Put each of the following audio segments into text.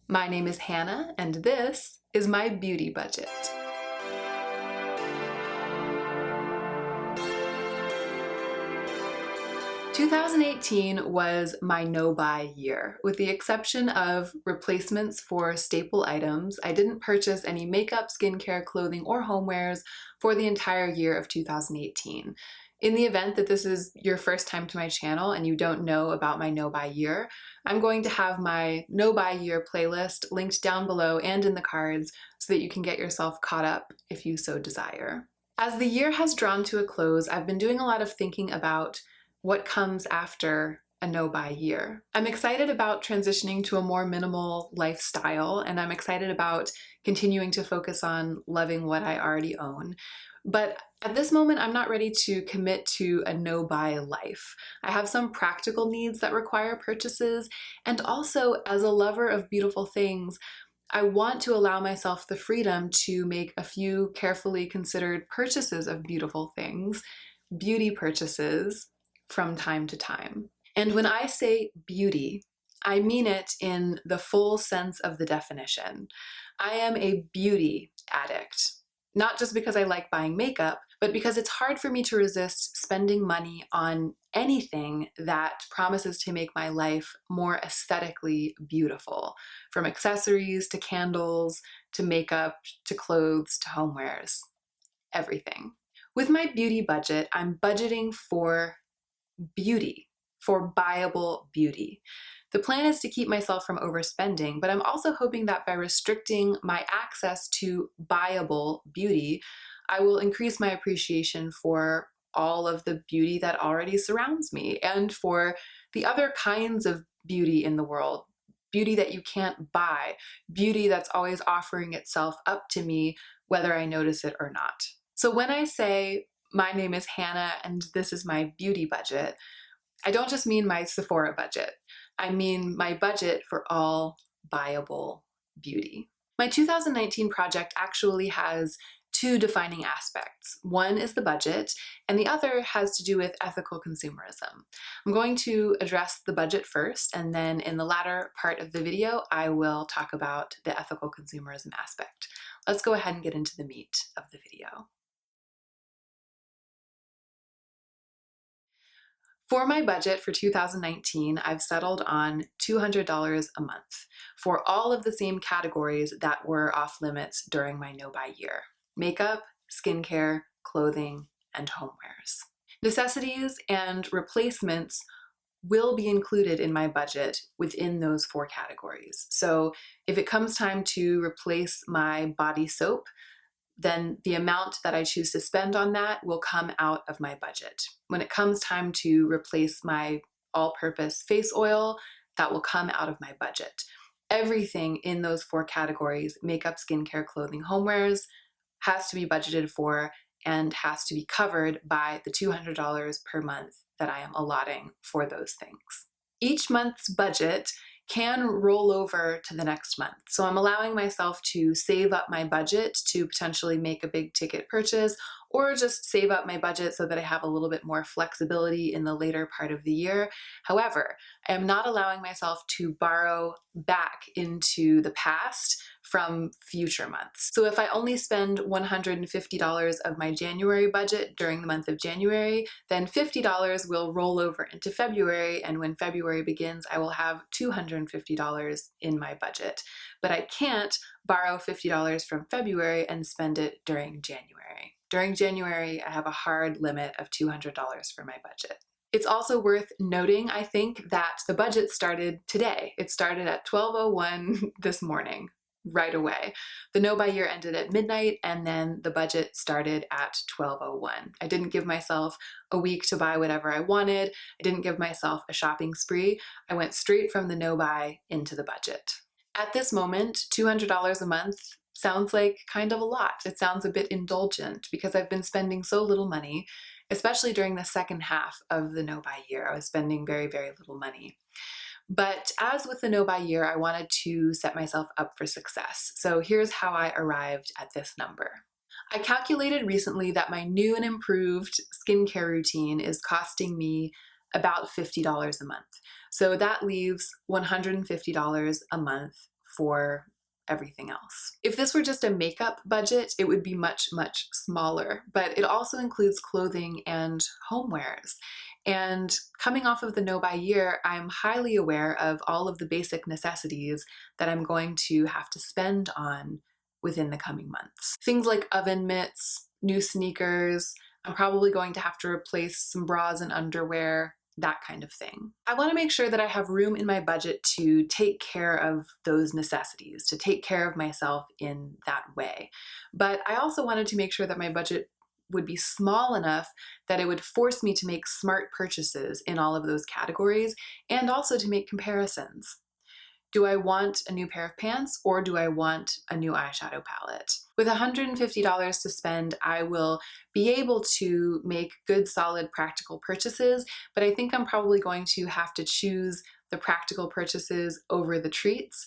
My name is Hannah, and this is my beauty budget. "2018 was my no-buy year. With the exception of replacements for staple items, I didn't purchase any makeup, skincare, clothing, or homewares for the entire year of 2018. In the event that this is your first time to my channel and you don't know about my no-buy year, I'm going to have my no-buy year playlist linked down below and in the cards so that you can get yourself caught up if you so desire. As the year has drawn to a close, I've been doing a lot of thinking about what comes after a no-buy year. I'm excited about transitioning to a more minimal lifestyle, and I'm excited about continuing to focus on loving what I already own. But at this moment, I'm not ready to commit to a no-buy life. I have some practical needs that require purchases, and also as a lover of beautiful things, I want to allow myself the freedom to make a few carefully considered purchases of beautiful things, beauty purchases, from time to time. And when I say beauty, I mean it in the full sense of the definition. I am a beauty addict. Not just because I like buying makeup, but because it's hard for me to resist spending money on anything that promises to make my life more aesthetically beautiful. From accessories to candles, to makeup, to clothes, to homewares, everything. With my beauty budget, I'm budgeting for beauty, for buyable beauty. The plan is to keep myself from overspending, but I'm also hoping that by restricting my access to buyable beauty, I will increase my appreciation for all of the beauty that already surrounds me and for the other kinds of beauty in the world. Beauty that you can't buy, beauty that's always offering itself up to me, whether I notice it or not. So when I say, my name is Hannah and this is my beauty budget, I don't just mean my Sephora budget. I mean my budget for all buyable beauty. My 2019 project actually has two defining aspects. One is the budget, and the other has to do with ethical consumerism. I'm going to address the budget first, and then in the latter part of the video, I will talk about the ethical consumerism aspect. Let's go ahead and get into the meat of the video. For my budget for 2019, I've settled on $200 a month for all of the same categories that were off limits during my no-buy year: makeup, skincare, clothing, and homewares. Necessities and replacements will be included in my budget within those four categories. So if it comes time to replace my body soap, then the amount that I choose to spend on that will come out of my budget. When it comes time to replace my all-purpose face oil, that will come out of my budget. Everything in those four categories, makeup, skincare, clothing, homewares, has to be budgeted for and has to be covered by the $200 per month that I am allotting for those things. Each month's budget can roll over to the next month. So I'm allowing myself to save up my budget to potentially make a big ticket purchase, or just save up my budget so that I have a little bit more flexibility in the later part of the year. However, I am not allowing myself to borrow back into the past from future months. So if I only spend $150 of my January budget during the month of January, then $50 will roll over into February, and when February begins, I will have $250 in my budget. But I can't borrow $50 from February and spend it during January. During January, I have a hard limit of $200 for my budget. It's also worth noting, I think, that the budget started today. It started at 12:01 this morning, right away. The no-buy year ended at midnight, and then the budget started at 12:01. I didn't give myself a week to buy whatever I wanted. I didn't give myself a shopping spree. I went straight from the no-buy into the budget. At this moment, $200 a month sounds like kind of a lot. It sounds a bit indulgent because I've been spending so little money, especially during the second half of the no-buy year. I was spending very, very little money. But as with the no-buy year, I wanted to set myself up for success. So here's how I arrived at this number. I calculated recently that my new and improved skincare routine is costing me about $50 a month. So that leaves $150 a month for everything else. If this were just a makeup budget, it would be much, much smaller, but it also includes clothing and homewares. And coming off of the no buy year, I'm highly aware of all of the basic necessities that I'm going to have to spend on within the coming months. Things like oven mitts, new sneakers, I'm probably going to have to replace some bras and underwear, that kind of thing. I want to make sure that I have room in my budget to take care of those necessities, to take care of myself in that way. But I also wanted to make sure that my budget would be small enough that it would force me to make smart purchases in all of those categories and also to make comparisons. Do I want a new pair of pants or do I want a new eyeshadow palette? With $150 to spend, I will be able to make good, solid, practical purchases, but I think I'm probably going to have to choose the practical purchases over the treats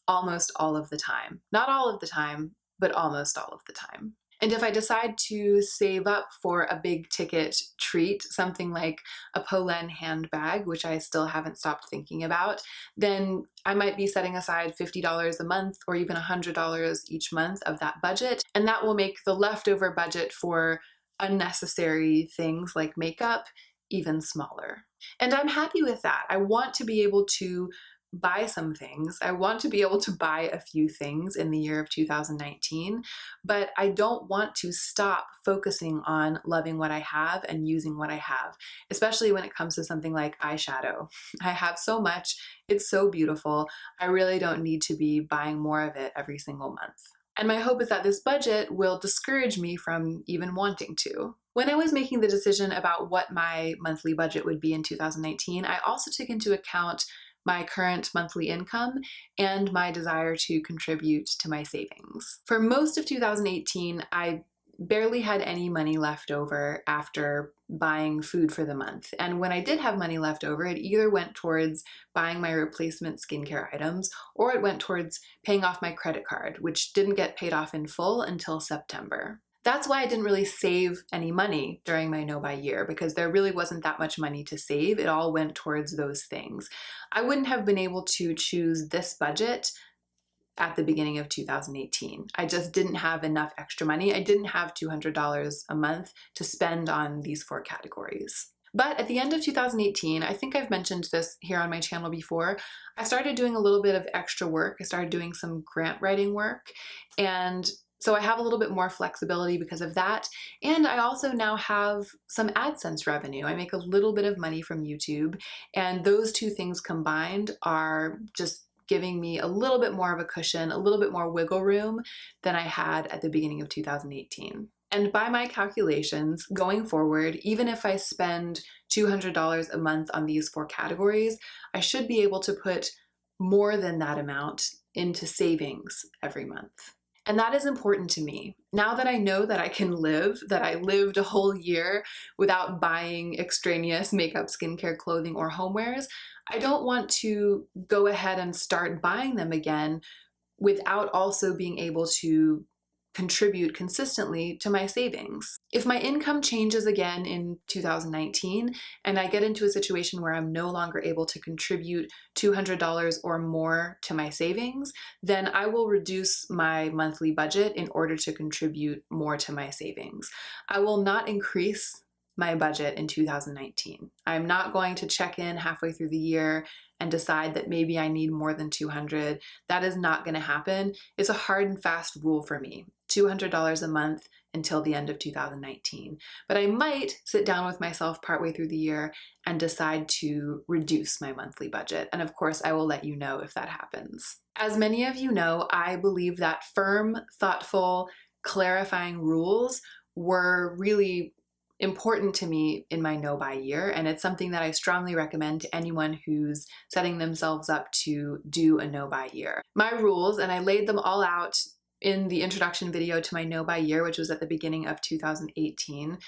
almost all of the time. Not all of the time, but almost all of the time. And if I decide to save up for a big ticket treat, something like a Polen handbag, which I still haven't stopped thinking about, then I might be setting aside $50 a month or even $100 each month of that budget. And that will make the leftover budget for unnecessary things like makeup even smaller. And I'm happy with that. I want to be able to buy some things. I want to be able to buy a few things in the year of 2019, but I don't want to stop focusing on loving what I have and using what I have, especially when it comes to something like eyeshadow. I have so much, it's so beautiful. I really don't need to be buying more of it every single month. And my hope is that this budget will discourage me from even wanting to. When I was making the decision about what my monthly budget would be in 2019, I also took into account my current monthly income and my desire to contribute to my savings. For most of 2018, I barely had any money left over after buying food for the month. And when I did have money left over, it either went towards buying my replacement skincare items or it went towards paying off my credit card, which didn't get paid off in full until September. That's why I didn't really save any money during my no-buy year, because there really wasn't that much money to save. It all went towards those things. I wouldn't have been able to choose this budget at the beginning of 2018. I just didn't have enough extra money. I didn't have $200 a month to spend on these 4 categories. But at the end of 2018, I think I've mentioned this here on my channel before, I started doing a little bit of extra work. I started doing some grant writing work, and so I have a little bit more flexibility because of that. And I also now have some AdSense revenue. I make a little bit of money from YouTube, and those two things combined are just giving me a little bit more of a cushion, a little bit more wiggle room than I had at the beginning of 2018. And by my calculations, going forward, even if I spend $200 a month on these 4 categories, I should be able to put more than that amount into savings every month. And that is important to me. Now that I know that I can live, that I lived a whole year without buying extraneous makeup, skincare, clothing, or homewares, I don't want to go ahead and start buying them again without also being able to contribute consistently to my savings. If my income changes again in 2019 and I get into a situation where I'm no longer able to contribute $200 or more to my savings, then I will reduce my monthly budget in order to contribute more to my savings. I will not increase my budget in 2019. I'm not going to check in halfway through the year and decide that maybe I need more than $200. That is not going to happen. It's a hard and fast rule for me. $200 a month until the end of 2019. But I might sit down with myself partway through the year and decide to reduce my monthly budget. And of course, I will let you know if that happens. As many of you know, I believe that firm, thoughtful, clarifying rules were really important to me in my no-buy year, and it's something that I strongly recommend to anyone who's setting themselves up to do a no-buy year. My rules, and I laid them all out in the introduction video to my no-buy year, which was at the beginning of 2018,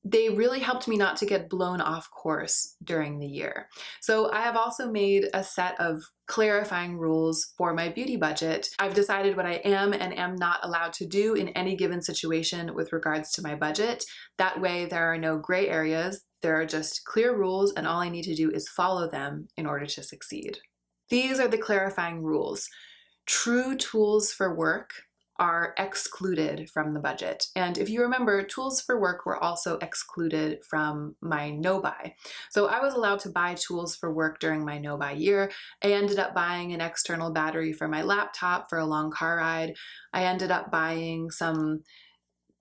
they really helped me not to get blown off course during the year. So I have also made a set of clarifying rules for my beauty budget. I've decided what I am and am not allowed to do in any given situation with regards to my budget. That way there are no gray areas. There are just clear rules, and all I need to do is follow them in order to succeed. These are the clarifying rules. True tools for work are excluded from the budget. And if you remember, tools for work were also excluded from my no-buy. So I was allowed to buy tools for work during my no-buy year. I ended up buying an external battery for my laptop for a long car ride. I ended up buying some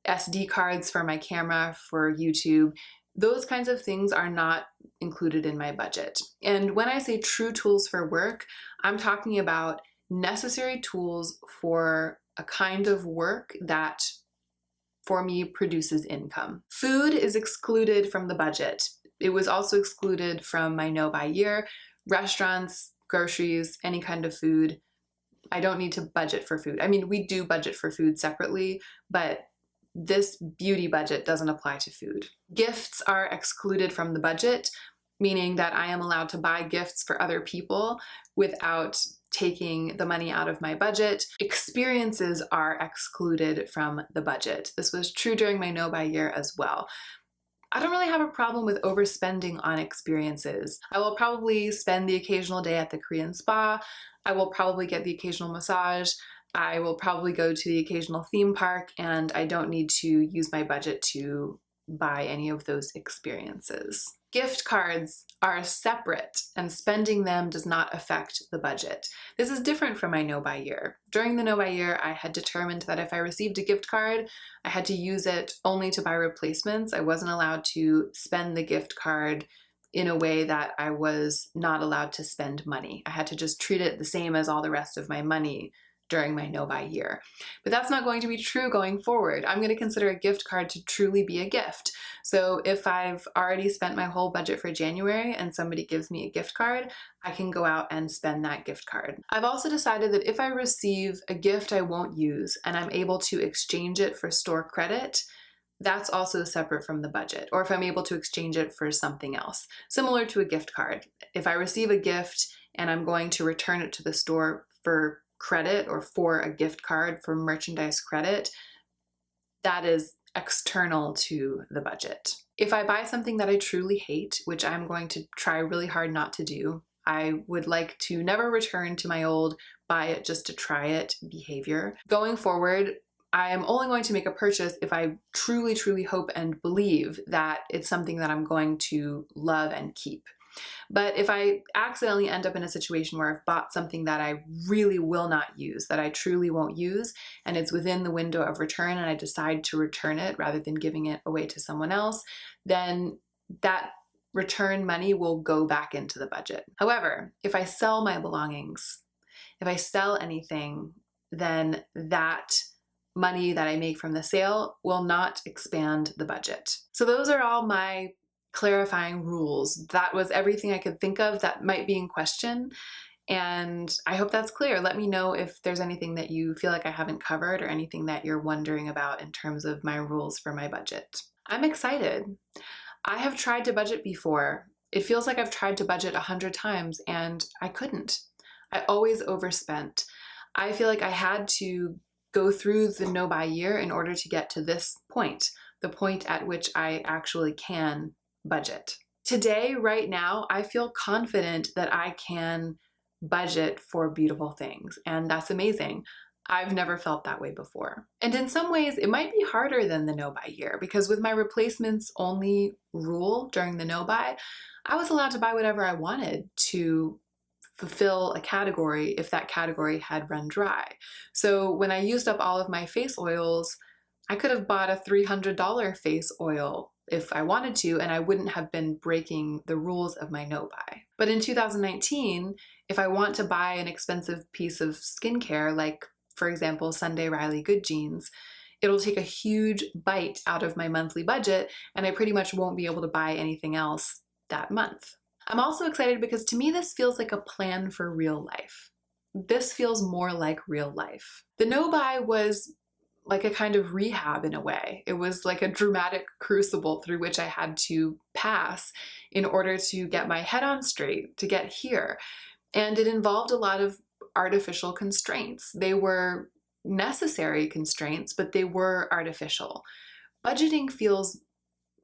SD cards for my camera for YouTube. Those kinds of things are not included in my budget. And when I say true tools for work, I'm talking about necessary tools for a kind of work that, for me, produces income. Food is excluded from the budget. It was also excluded from my no-buy year. Restaurants, groceries, any kind of food. I don't need to budget for food. I mean, we do budget for food separately, but this beauty budget doesn't apply to food. Gifts are excluded from the budget, meaning that I am allowed to buy gifts for other people without taking the money out of my budget. Experiences are excluded from the budget. This was true during my no-buy year as well. I don't really have a problem with overspending on experiences. I will probably spend the occasional day at the Korean spa. I will probably get the occasional massage. I will probably go to the occasional theme park, and I don't need to use my budget to buy any of those experiences. Gift cards are separate, and spending them does not affect the budget. This is different from my no-buy year. During the no-buy year, I had determined that if I received a gift card, I had to use it only to buy replacements. I wasn't allowed to spend the gift card in a way that I was not allowed to spend money. I had to just treat it the same as all the rest of my money during my no-buy year. But that's not going to be true going forward. I'm going to consider a gift card to truly be a gift. So if I've already spent my whole budget for January and somebody gives me a gift card, I can go out and spend that gift card. I've also decided that if I receive a gift I won't use and I'm able to exchange it for store credit, that's also separate from the budget. Or if I'm able to exchange it for something else, similar to a gift card. If I receive a gift and I'm going to return it to the store for credit or for a gift card for merchandise credit, that is external to the budget. If I buy something that I truly hate, which I'm going to try really hard not to do, I would like to never return to my old buy it just to try it behavior. Going forward, I am only going to make a purchase if I truly, truly hope and believe that it's something that I'm going to love and keep. But if I accidentally end up in a situation where I've bought something that I really will not use, that I truly won't use, and it's within the window of return and I decide to return it rather than giving it away to someone else, then that return money will go back into the budget. However, if I sell my belongings, if I sell anything, then that money that I make from the sale will not expand the budget. So those are all my clarifying rules. That was everything I could think of that might be in question. And I hope that's clear. Let me know if there's anything that you feel like I haven't covered or anything that you're wondering about in terms of my rules for my budget. I'm excited. I have tried to budget before. It feels like I've tried to budget 100 times and I couldn't. I always overspent. I feel like I had to go through the no-buy year in order to get to this point, the point at which I actually can budget. Today, right now, I feel confident that I can budget for beautiful things, and that's amazing. I've never felt that way before. And in some ways, it might be harder than the no-buy year, because with my replacements only rule during the no-buy, I was allowed to buy whatever I wanted to fulfill a category if that category had run dry. So when I used up all of my face oils, I could have bought a $300 face oil if I wanted to, and I wouldn't have been breaking the rules of my no-buy. But in 2019, if I want to buy an expensive piece of skincare, like for example, Sunday Riley Good Jeans, it'll take a huge bite out of my monthly budget, and I pretty much won't be able to buy anything else that month. I'm also excited because to me, this feels like a plan for real life. This feels more like real life. The no-buy was like a kind of rehab in a way. It was like a dramatic crucible through which I had to pass in order to get my head on straight, to get here. And it involved a lot of artificial constraints. They were necessary constraints, but they were artificial. Budgeting feels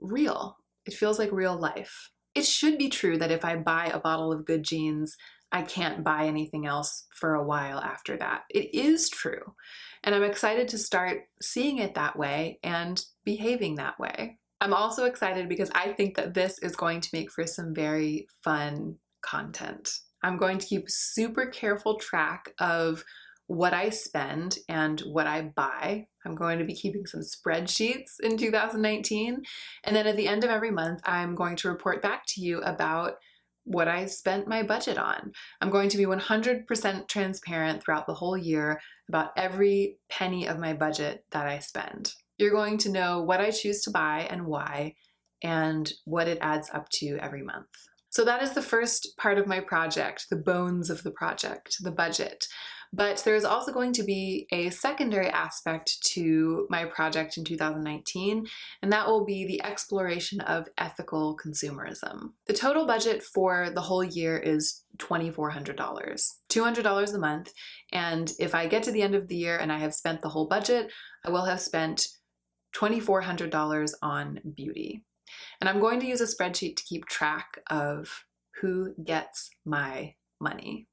real. It feels like real life. It should be true that if I buy a bottle of good jeans, I can't buy anything else for a while after that. It is true. And I'm excited to start seeing it that way and behaving that way. I'm also excited because I think that this is going to make for some very fun content. I'm going to keep super careful track of what I spend and what I buy. I'm going to be keeping some spreadsheets in 2019. And then at the end of every month, I'm going to report back to you about what I spent my budget on. I'm going to be 100% transparent throughout the whole year about every penny of my budget that I spend. You're going to know what I choose to buy and why, and what it adds up to every month. So that is the first part of my project, the bones of the project, the budget. But there's also going to be a secondary aspect to my project in 2019, and that will be the exploration of ethical consumerism. The total budget for the whole year is $2,400, $200 a month, and if I get to the end of the year and I have spent the whole budget, I will have spent $2,400 on beauty. And I'm going to use a spreadsheet to keep track of who gets my money.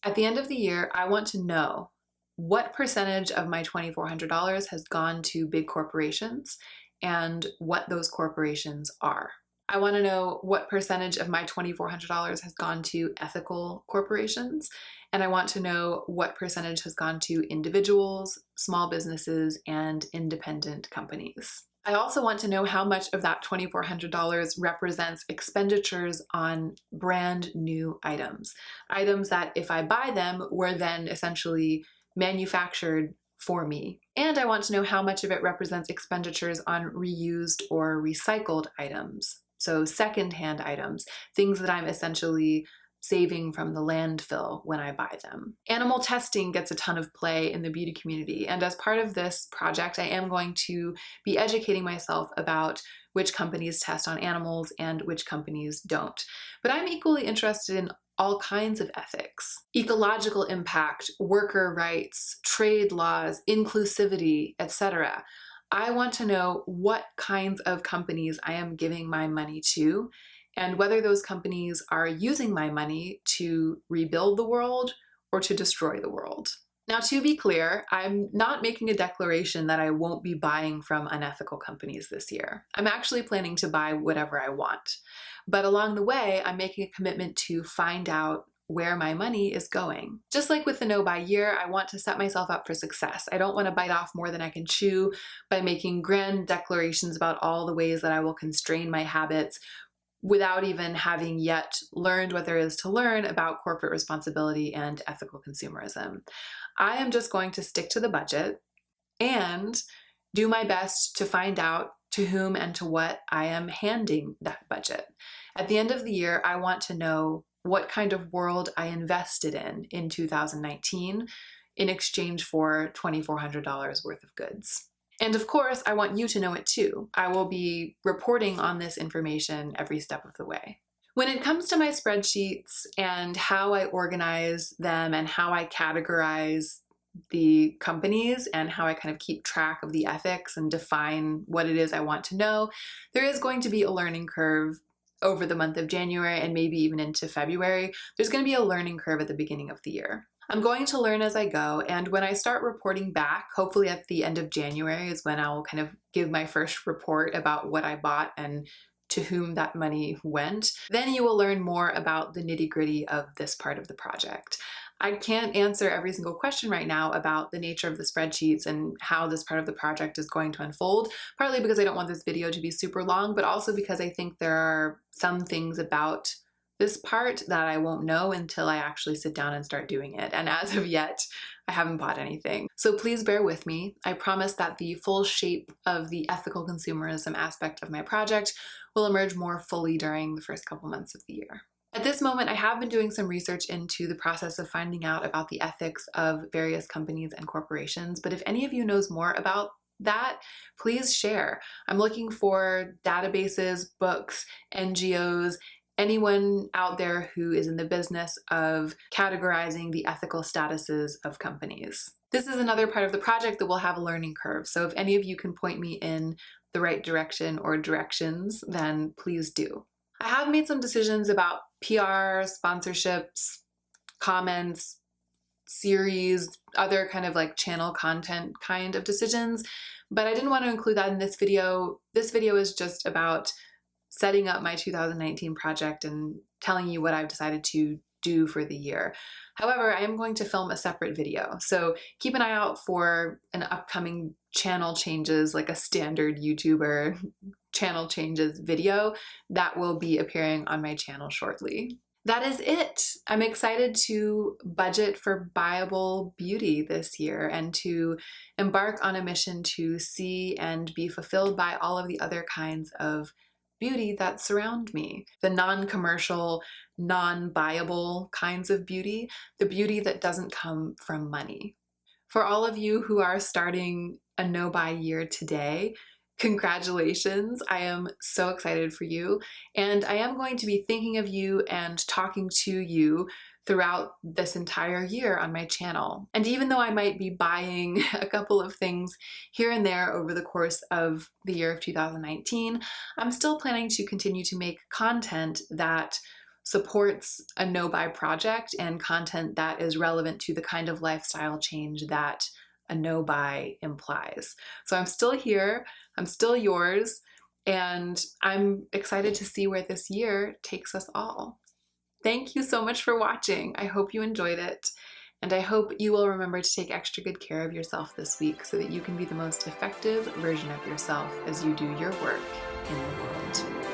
At the end of the year, I want to know what percentage of my $2,400 has gone to big corporations and what those corporations are. I want to know what percentage of my $2,400 has gone to ethical corporations, and I want to know what percentage has gone to individuals, small businesses, and independent companies. I also want to know how much of that $2,400 represents expenditures on brand new items. Items that if I buy them were then essentially manufactured for me. And I want to know how much of it represents expenditures on reused or recycled items. So secondhand items, things that I'm essentially saving from the landfill when I buy them. Animal testing gets a ton of play in the beauty community, and as part of this project, I am going to be educating myself about which companies test on animals and which companies don't. But I'm equally interested in all kinds of ethics: ecological impact, worker rights, trade laws, inclusivity, etc. I want to know what kinds of companies I am giving my money to, and whether those companies are using my money to rebuild the world or to destroy the world. Now, to be clear, I'm not making a declaration that I won't be buying from unethical companies this year. I'm actually planning to buy whatever I want. But along the way, I'm making a commitment to find out where my money is going. Just like with the no buy year, I want to set myself up for success. I don't want to bite off more than I can chew by making grand declarations about all the ways that I will constrain my habits without even having yet learned what there is to learn about corporate responsibility and ethical consumerism. I am just going to stick to the budget and do my best to find out to whom and to what I am handing that budget. At the end of the year, I want to know what kind of world I invested in 2019 in exchange for $2,400 worth of goods. And of course, I want you to know it too. I will be reporting on this information every step of the way. When it comes to my spreadsheets and how I organize them and how I categorize the companies and how I kind of keep track of the ethics and define what it is I want to know, there is going to be a learning curve over the month of January and maybe even into February. There's going to be a learning curve at the beginning of the year. I'm going to learn as I go, and when I start reporting back, hopefully at the end of January is when I'll kind of give my first report about what I bought and to whom that money went. Then you will learn more about the nitty-gritty of this part of the project. I can't answer every single question right now about the nature of the spreadsheets and how this part of the project is going to unfold, partly because I don't want this video to be super long, but also because I think there are some things about this part that I won't know until I actually sit down and start doing it. And as of yet, I haven't bought anything. So please bear with me. I promise that the full shape of the ethical consumerism aspect of my project will emerge more fully during the first couple months of the year. At this moment, I have been doing some research into the process of finding out about the ethics of various companies and corporations, but if any of you knows more about that, please share. I'm looking for databases, books, NGOs, anyone out there who is in the business of categorizing the ethical statuses of companies. This is another part of the project that will have a learning curve, so if any of you can point me in the right direction or directions, then please do. I have made some decisions about PR, sponsorships, comments, series, other kind of like channel content kind of decisions. But I didn't want to include that in this video. This video is just about setting up my 2019 project and telling you what I've decided to do for the year. However, I am going to film a separate video, so keep an eye out for an upcoming channel changes, like a standard YouTuber channel changes video that will be appearing on my channel shortly. That is it. I'm excited to budget for buyable beauty this year and to embark on a mission to see and be fulfilled by all of the other kinds of beauty that surround me. The non-commercial, non-buyable kinds of beauty, the beauty that doesn't come from money. For all of you who are starting a no-buy year today, congratulations. I am so excited for you, and I am going to be thinking of you and talking to you throughout this entire year on my channel. And even though I might be buying a couple of things here and there over the course of the year of 2019, I'm still planning to continue to make content that supports a no-buy project and content that is relevant to the kind of lifestyle change that a no-buy implies. So I'm still here, I'm still yours, and I'm excited to see where this year takes us all. Thank you so much for watching. I hope you enjoyed it, and I hope you will remember to take extra good care of yourself this week so that you can be the most effective version of yourself as you do your work in the world.